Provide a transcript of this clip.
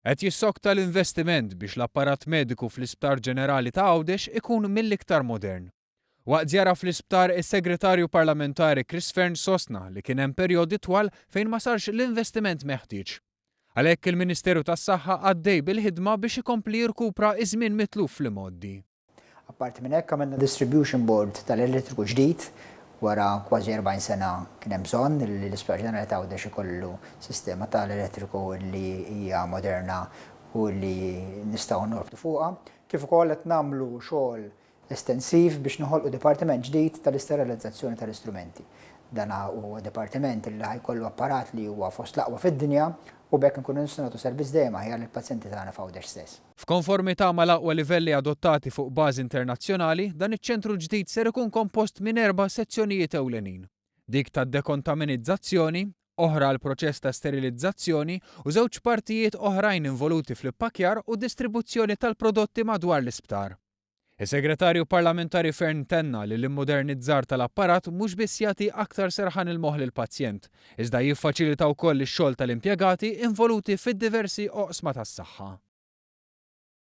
Qed jissokta l-investiment biex l-apparat mediku fl-Isptar Ġenerali ta' Ghawdex ikun mill-iktar modern. Waqt żjara fl-Isptar, is-Segretarju Parlamentari Chris Fearne sostna li kien hemm perjodi twal fejn ma sarx l-investiment meħtieġ. Għalhekk il-Ministeru tas-Saħħa għaddej bil-ħidma biex ikompli jirkupra iż-żmien mitluf fl-imoddi. Apparti minn hekk għamilna distribution board tal-elettriku ġdid wara kważi 40 sena kien hemm bżonn li l-Isptar Ġenerali ta' Ghawdex ikollu sistema tal-elettriku li hija moderna u li nistgħu norbtu fuqha, kif ukoll qed nagħmlu xogħol estensiv biex noħolqu dipartiment ġdid tal-isterilizzazzjoni tal-istrumenti. Dan huwa dipartiment li ħajkollu apparat li huwa fost l-aqwa fid-dinja u bekk nkunu nistgħu nagħtu servizz dejjem aħjar lill-pazjenti tagħna f'Ghawdex stess. F'konformità mal-aqwa livelli adottati fuq bażi internazzjonali, dan iċ-ċentru ġdid ser ikun kompost minn 4 sezzjonijiet ewlenin. Dik tad-dekontaminizzazzjoni, oħra l-proċess ta' sterilizzazzjoni u żewġ partijiet oħrajn involuti fl-ippakjar u distribuzzjoni tal-prodotti madwar l-Isptar. Is-Segretarju Parlamentari Fearne tenna li l-immodernizzar tal-apparat mhux biss jagħti aktar serħan il-moħħ lill-pazjent, iżda jiffaċilita wkoll ix-xogħol tal-impjegati involuti fid-diversi oqsma tas-saħħa.